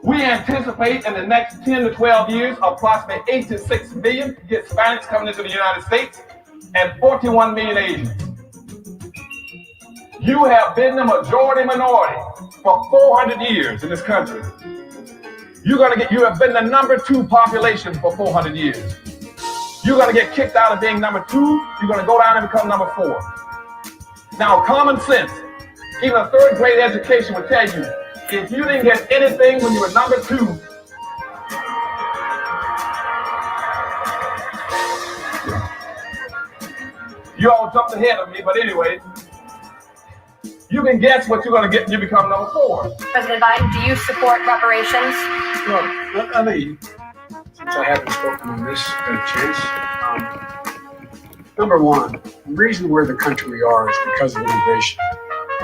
We anticipate in the next 10 to 12 years, approximately 8 to 6 million Hispanics coming into the United States and 41 million Asians. You have been the majority minority for 400 years in this country. You have been the number 2 population for 400 years. You're going to get kicked out of being number 2. You're going to go down and become number 4. Now, common sense, even a 3rd grade education would tell you, if you didn't get anything when you were number 2, you all jumped ahead of me, but anyway, you can guess what you're going to get when you become number 4. President Biden, do you support reparations? Well, I mean, since I haven't spoken on this chance, number one, the reason we're the country we are is because of immigration.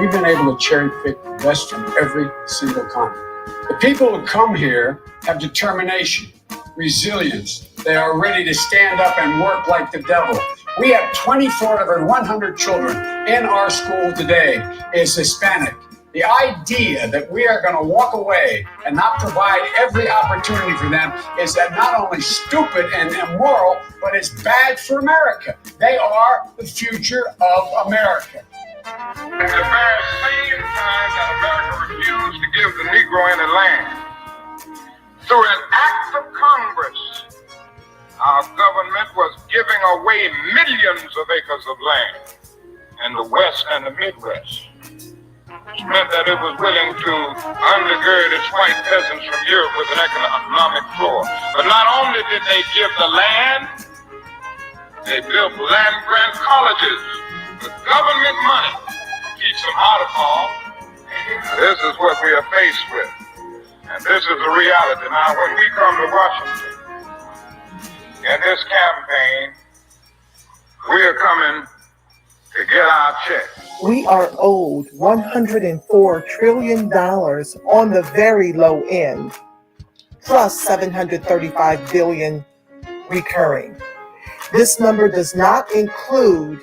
We've been able to cherry pick the best from every single continent. The people who come here have determination, resilience. They are ready to stand up and work like the devil. We have 24 out of 100 children in our school today is Hispanic. The idea that we are going to walk away and not provide every opportunity for them is that not only stupid and immoral, but it's bad for America. They are the future of America. At the very same time that America refused to give the Negro any land, through an act of Congress, our government was giving away millions of acres of land in the West and the Midwest. Which meant that it was willing to undergird its white peasants from Europe with an economic floor. But not only did they give the land, they built land-grant colleges with government money to teach them how to farm. This is what we are faced with. And this is the reality. Now, when we come to Washington, in this campaign, we are coming to get our check. We are owed $104 trillion on the very low end, plus $735 billion recurring. This number does not include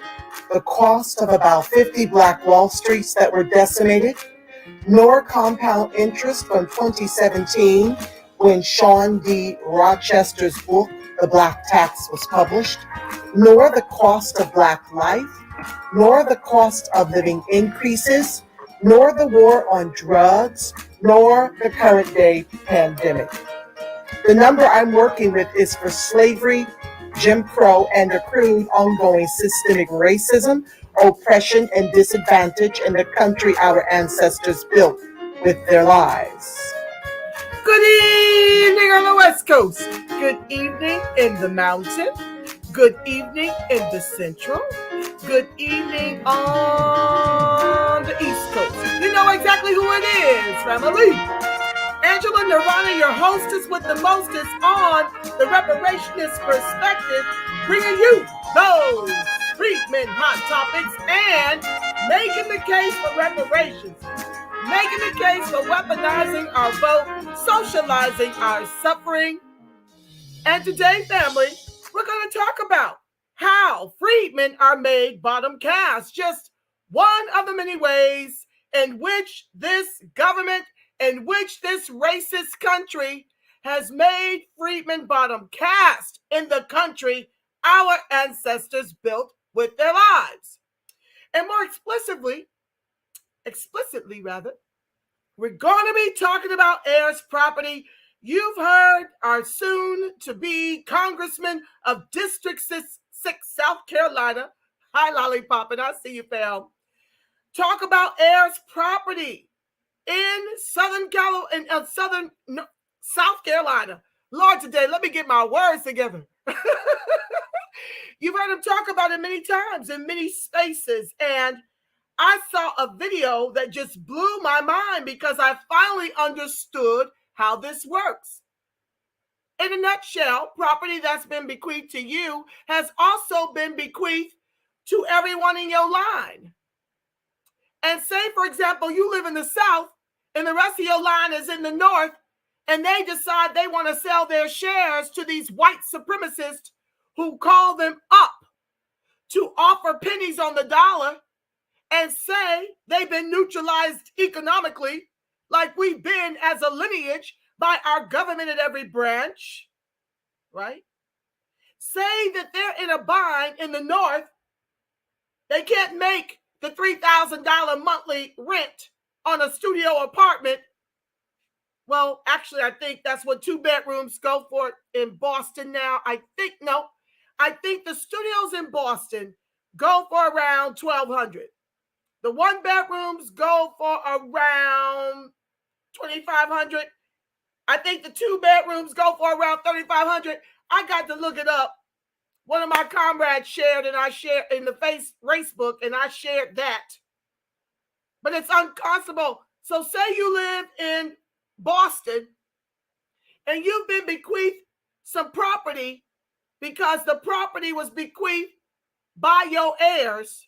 the cost of about 50 Black Wall Streets that were decimated, nor compound interest from 2017 when Sean D. Rochester's book, The Black Tax, was published, nor the cost of Black life, nor the cost of living increases, nor the war on drugs, nor the current day pandemic. The number I'm working with is for slavery, Jim Crow, and accrued ongoing systemic racism, oppression, and disadvantage in the country our ancestors built with their lives. Good evening on the West Coast. Good evening in the mountain. Good evening in the central. Good evening on the East Coast. You know exactly who it is, family. Angela Nirvana, your hostess with the mostest on the Reparationist Perspective, bringing you those Freedmen hot topics and making the case for reparations, making the case for weaponizing our vote, socializing our suffering. And today, family, we're going to talk about how freedmen are made bottom caste, just one of the many ways in which this government, in which this racist country has made freedmen bottom caste in the country our ancestors built with their lives. And more explicitly, we're going to be talking about heirs property. You've heard our soon-to-be Congressman of District 6, South Carolina, hi Lollipop, and I see you, fam, talk about heirs property in South Carolina. Lord, today, let me get my words together. You've heard him talk about it many times in many spaces, and I saw a video that just blew my mind because I finally understood how this works. In a nutshell, property that's been bequeathed to you has also been bequeathed to everyone in your line. And say, for example, you live in the South and the rest of your line is in the North, and they decide they want to sell their shares to these white supremacists who call them up to offer pennies on the dollar and say they've been neutralized economically, like we've been as a lineage by our government at every branch, right? Say that they're in a bind in the North. They can't make the $3,000 monthly rent on a studio apartment. Well, actually, I think that's what 2 bedrooms go for in Boston now. I think the studios in Boston go for around $1,200. The 1 bedrooms go for around $2,500. I think the 2 bedrooms go for around $3,500. I got to look it up. One of my comrades shared, and I shared in the Facebook, and I shared that. But it's unconscionable. So say you live in Boston and you've been bequeathed some property because the property was bequeathed by your heirs,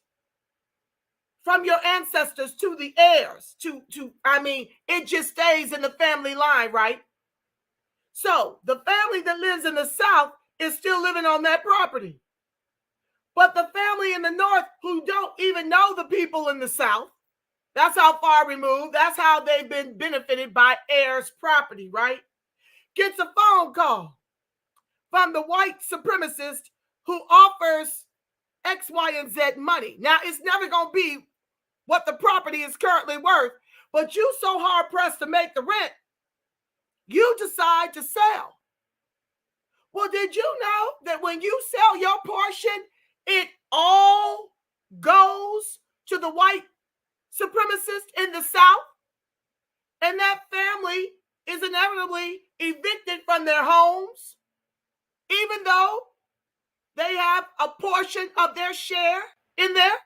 from your ancestors to the heirs. It just stays in the family line, right? So the family that lives in the South is still living on that property. But the family in the North who don't even know the people in the South, that's how far removed, that's how they've been benefited by heirs' property, right? Gets a phone call from the white supremacist who offers X, Y, and Z money. Now, it's never going to be what the property is currently worth, but you so hard-pressed to make the rent, you decide to sell. Well, did you know that when you sell your portion, it all goes to the white supremacist in the South? And that family is inevitably evicted from their homes, even though they have a portion of their share in there?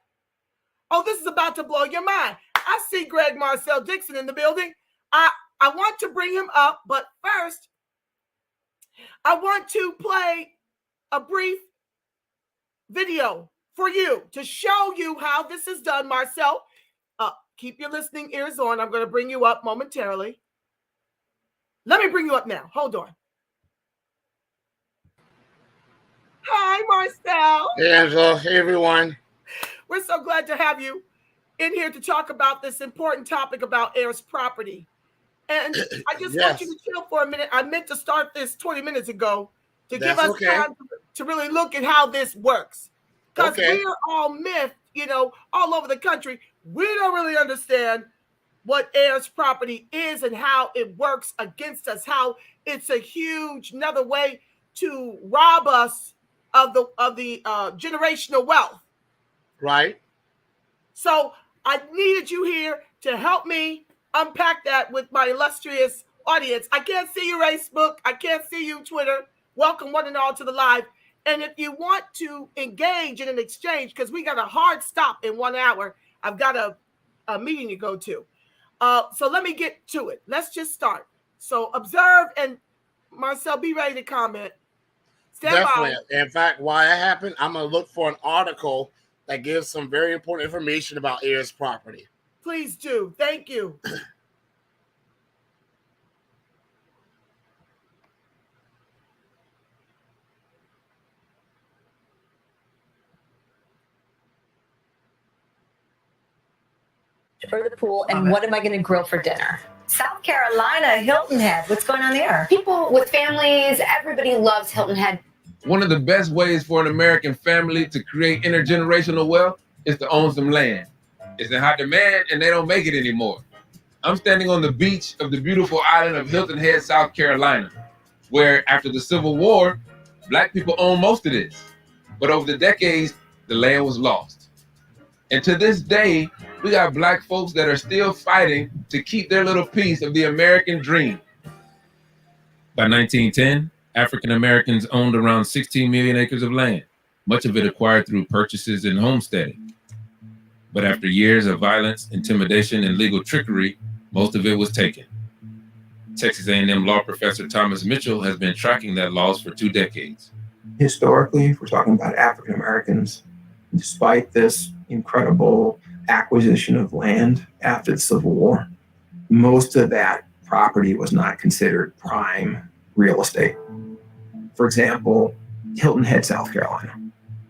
Oh, this is about to blow your mind. I see GREGG Marcel Dixon in the building. I want to bring him up, but first, I want to play a brief video for you to show you how this is done, Marcel. Keep your listening ears on. I'm going to bring you up momentarily. Let me bring you up now. Hold on. Hi, Marcel. Hey, Angela. Hey, everyone. We're so glad to have you in here to talk about this important topic about heirs property. And I just want you to chill for a minute. I meant to start this 20 minutes ago to give us time to really look at how this works. Because we're all miffed, all over the country. We don't really understand what heirs property is and how it works against us, how it's a huge another way to rob us of the generational wealth. Right. So I needed you here to help me unpack that with my illustrious audience. I can't see you, Facebook. I can't see you, Twitter. Welcome one and all to the live. And if you want to engage in an exchange, because we got a hard stop in 1 hour, I've got a meeting to go to. So let me get to it. Let's just start. So observe, and Marcel, be ready to comment. Stand by. In fact, while that happened, I'm going to look for an article that gives some very important information about heirs property. Please do. Thank you. For the pool, and what am I going to grill for dinner? South Carolina, Hilton Head. What's going on there? People with families, everybody loves Hilton Head. One of the best ways for an American family to create intergenerational wealth is to own some land. It's in high demand and they don't make it anymore. I'm standing on the beach of the beautiful island of Hilton Head, South Carolina, where after the Civil War, Black people owned most of this. But over the decades, the land was lost. And to this day, we got Black folks that are still fighting to keep their little piece of the American dream. By 1910, African Americans owned around 16 million acres of land, much of it acquired through purchases and homesteading. But after years of violence, intimidation, and legal trickery, most of it was taken. Texas A&M law professor Thomas Mitchell has been tracking that loss for 2 decades. Historically, if we're talking about African Americans, despite this incredible acquisition of land after the Civil War, most of that property was not considered prime real estate. For example, Hilton Head, South Carolina.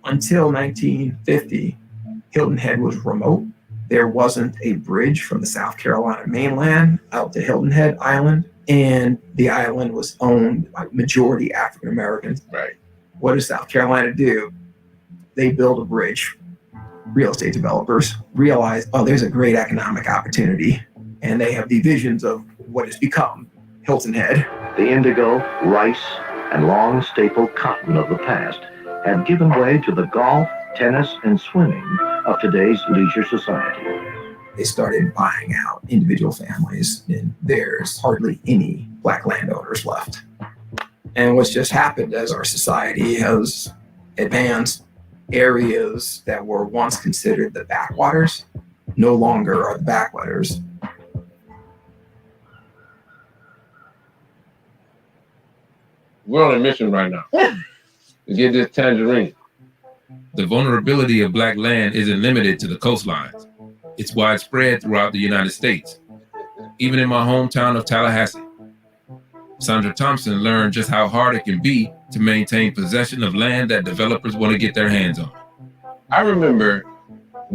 Until 1950, Hilton Head was remote. There wasn't a bridge from the South Carolina mainland out to Hilton Head Island, and the island was owned by majority African Americans. Right. What does South Carolina do? They build a bridge. Real estate developers realize, oh, there's a great economic opportunity, and they have the visions of what has become Hilton Head. The indigo, rice, and long staple cotton of the past had given way to the golf, tennis, and swimming of today's leisure society. They started buying out individual families, and there's hardly any Black landowners left. And what's just happened as our society has advanced, areas that were once considered the backwaters no longer are the backwaters. We're on a mission right now to get this tangerine. The vulnerability of Black land isn't limited to the coastlines. It's widespread throughout the United States, even in my hometown of Tallahassee. Sandra Thompson learned just how hard it can be to maintain possession of land that developers want to get their hands on. I remember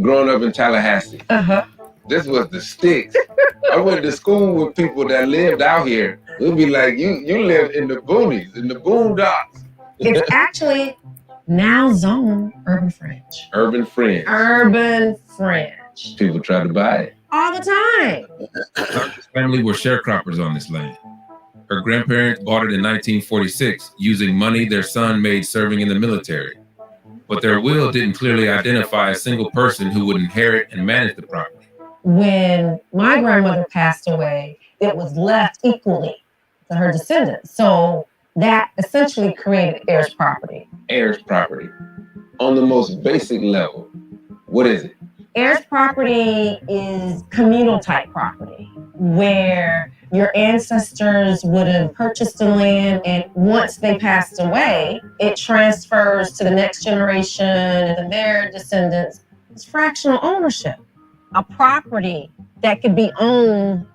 growing up in Tallahassee. This was the sticks. I went to school with people that lived out here. It would be like, you live in the boonies, in the boondocks. It's actually now zoned urban fringe. Urban fringe. Urban fringe. People try to buy it. All the time. Sandra's family were sharecroppers on this land. Her grandparents bought it in 1946 using money their son made serving in the military. But their will didn't clearly identify a single person who would inherit and manage the property. When my grandmother passed away, it was left equally to her descendants. So that essentially created heirs property. Heirs property. On the most basic level, what is it? Heirs property is communal type property where your ancestors would have purchased the land, and once they passed away, it transfers to the next generation and then their descendants. It's fractional ownership, a property that could be owned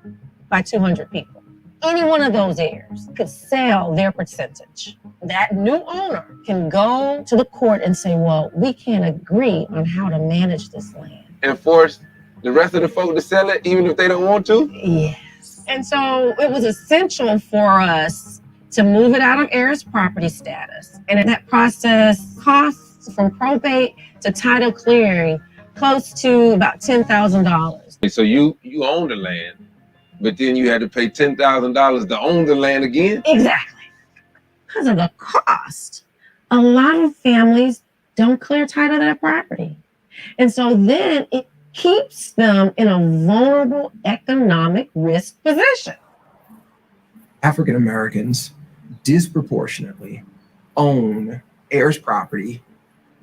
by 200 people. Any one of those heirs could sell their percentage. That new owner can go to the court and say, well, we can't agree on how to manage this land. And force the rest of the folk to sell it even if they don't want to? Yes. And so it was essential for us to move it out of heirs property status. And that process costs from probate to title clearing close to about $10,000. So you own the land, but then you had to pay $10,000 to own the land again? Exactly. Because of the cost. A lot of families don't clear title to their property. And so then it keeps them in a vulnerable economic risk position. African Americans disproportionately own heirs property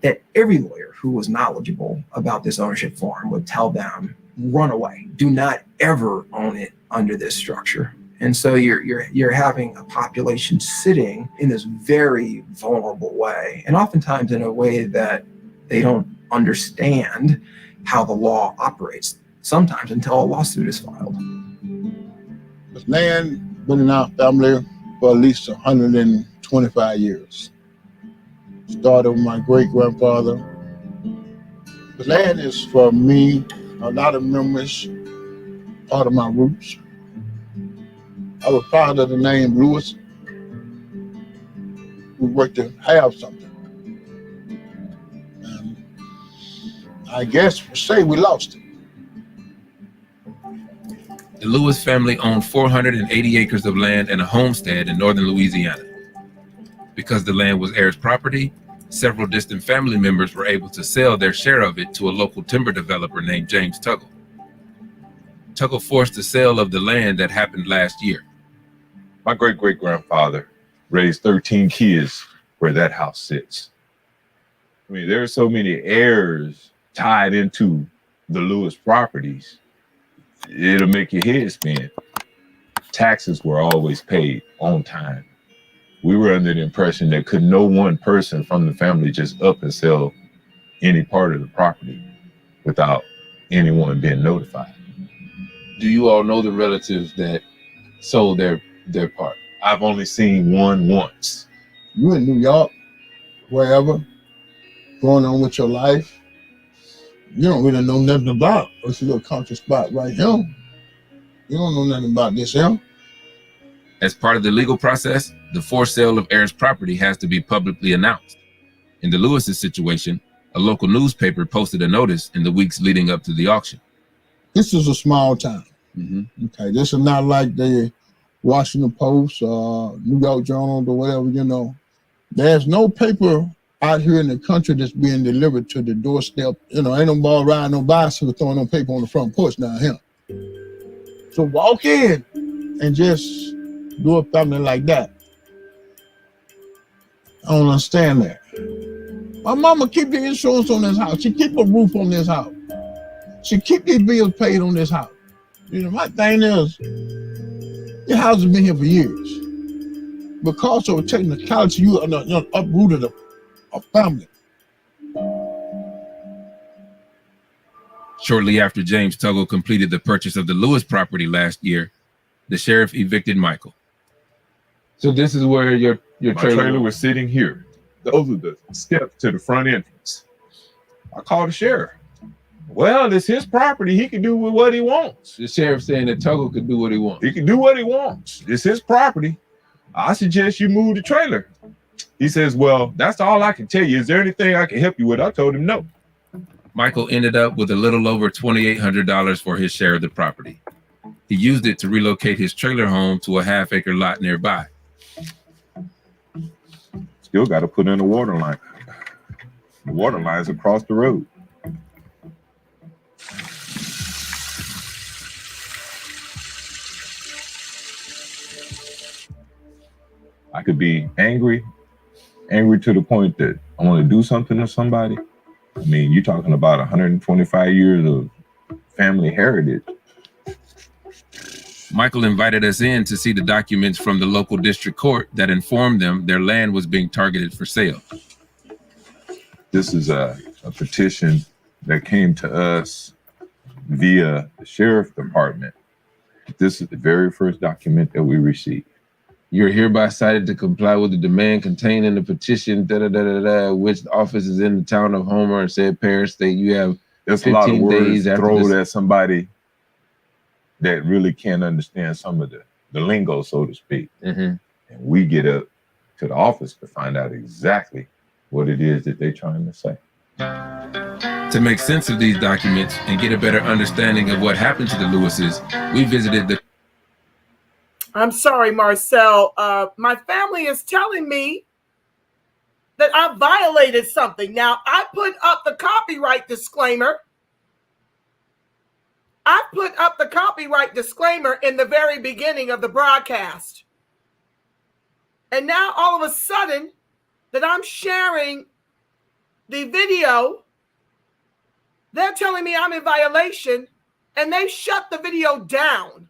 that every lawyer who was knowledgeable about this ownership form would tell them, run away. Do not ever own it under this structure. And so you're having a population sitting in this very vulnerable way, and oftentimes in a way that they don't understand how the law operates, sometimes until a lawsuit is filed. This land been in our family for at least 125 years. Started with my great-grandfather. The land is for me, a lot of memories, part of my roots. I was proud of the name Lewis. We worked to have something. I guess we'll say we lost it. The Lewis family owned 480 acres of land and a homestead in northern Louisiana. Because the land was heirs property, several distant family members were able to sell their share of it to a local timber developer named James Tuggle. Tuggle forced the sale of the land that happened last year. My great-great-grandfather raised 13 kids where that house sits. I mean, there are so many heirs tied into the Lewis properties, it'll make your head spin. Taxes were always paid on time. We were under the impression that could no one person from the family just up and sell any part of the property without anyone being notified. Do you all know the relatives that sold their part? I've only seen one once. You in New York, wherever, going on with your life, you don't really know nothing about. It's a little country spot right here. You don't know nothing about this here. As part of the legal process, the forced sale of heirs' property has to be publicly announced. In the Lewis's situation, a local newspaper posted a notice in the weeks leading up to the auction. This is a small town. Okay, this is not like the Washington Post or New York Journal or whatever, you know. There's no paper out here in the country that's being delivered to the doorstep. You know, ain't no ball riding no bicycle throwing no paper on the front porch down here. So walk in and just do a family like that. I don't understand that. My mama keep the insurance on this house. She keep a roof on this house. She keep these bills paid on this house. You know, my thing is, this house has been here for years. Because of technicality, you uprooted a family. Shortly after James Tuggle completed the purchase of the Lewis property last year, the sheriff evicted Michael. So this is where your trailer was sitting here. Those are the steps to the front entrance. I called the sheriff. Well, it's his property. He can do with what he wants. The sheriff saying that Tuggle could do what he wants. He can do what he wants. It's his property. I suggest you move the trailer. He says, well, that's all I can tell you. Is there anything I can help you with? I told him no. Michael ended up with a little over $2,800 for his share of the property. He used it to relocate his trailer home to a half-acre lot nearby. Still got to put in a water line. The water line's across the road. I could be angry to the point that I want to do something to somebody. I mean, you're talking about 125 years of family heritage. Michael invited us in to see the documents from the local district court that informed them their land was being targeted for sale. This is a petition that came to us via the sheriff's department. This is the very first document that we received. You're hereby cited to comply with the demand contained in the petition, which office is in the town of Homer and said parish state. You have There's a lot of 15 words days after thrown this. at somebody that really can't understand some of the lingo, so to speak. Mm-hmm. And we get up to the office to find out exactly what it is that they're trying to say. To make sense of these documents and get a better understanding of what happened to the Lewises, we visited the... I'm sorry, Marcel. My family is telling me that I violated something. Now, I put up the copyright disclaimer. I put up the copyright disclaimer in the very beginning of the broadcast. And now, all of a sudden, that I'm sharing the video, they're telling me I'm in violation, and they shut the video down.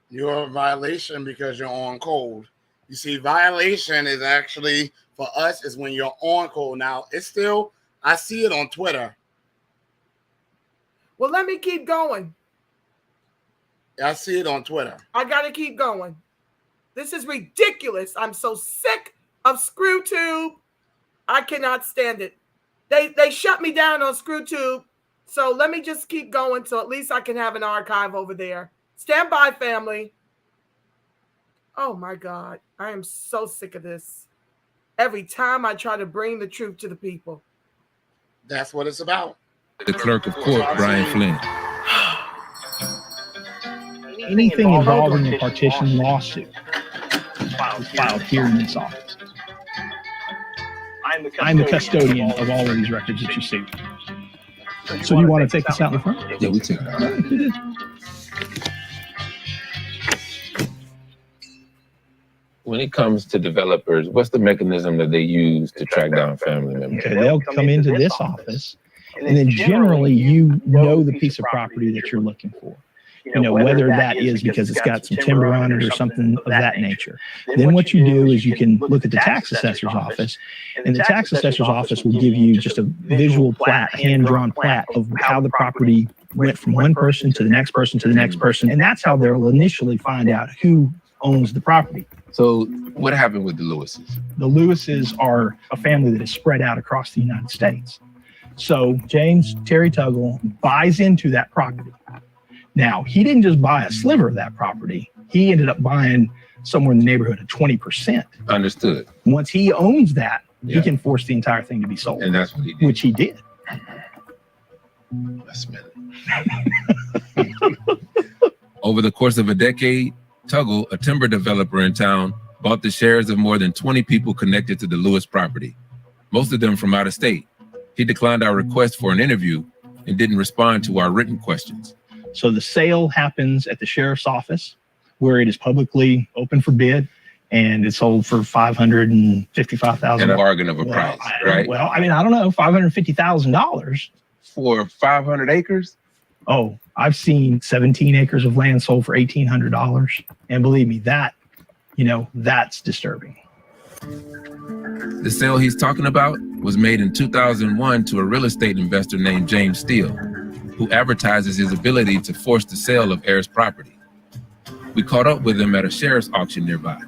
You're in violation because you're on code. You see, violation is actually, for us, is when you're on code. Now, it's still, I see it on Twitter. Well, let me keep going. I see it on Twitter. I got to keep going. This is ridiculous. I'm so sick of ScrewTube. I cannot stand it. They shut me down on ScrewTube. So let me just keep going so at least I can have an archive over there. Stand by, family. Oh, my God. I am so sick of this. Every time I try to bring the truth to the people. That's what it's about. The clerk of court, Brian Flynn. Anything involving a partition lawsuit is filed here in this office. I'm the custodian of all of these records that you see. So you want to take this out in front? Yeah, we take it out. When it comes to developers, what's the mechanism that they use to track down family members? Okay, they'll come into this office, and then generally you know the piece of property that you're looking for. You know, whether that is because it's got some timber on it or something of that nature. Then what you do is you can look at the tax assessor's office, and the tax assessor's office will give you just a visual plat, hand-drawn plat of how the property went from one person to the next person to the next person, and that's how they'll initially find out who owns the property. So what happened with the Lewises? The Lewises are a family that is spread out across the United States. So James Terry Tuggle buys into that property. Now, he didn't just buy a sliver of that property. He ended up buying somewhere in the neighborhood of 20%. Understood. Once he owns that, he can force the entire thing to be sold. And that's what he did. Which he did. Over the course of a decade, Tuggle, a timber developer in town, bought the shares of more than 20 people connected to the Lewis property, most of them from out of state. He declined our request for an interview and didn't respond to our written questions. So the sale happens at the sheriff's office, where it is publicly open for bid, and it's sold for $555,000. And a bargain of a price, right? Well, I mean, I don't know, $550,000 for 500 acres. Oh, I've seen 17 acres of land sold for $1,800, and believe me, that, that's disturbing. The sale he's talking about was made in 2001 to a real estate investor named James Steele, who advertises his ability to force the sale of heirs property. We caught up with him at a sheriff's auction nearby.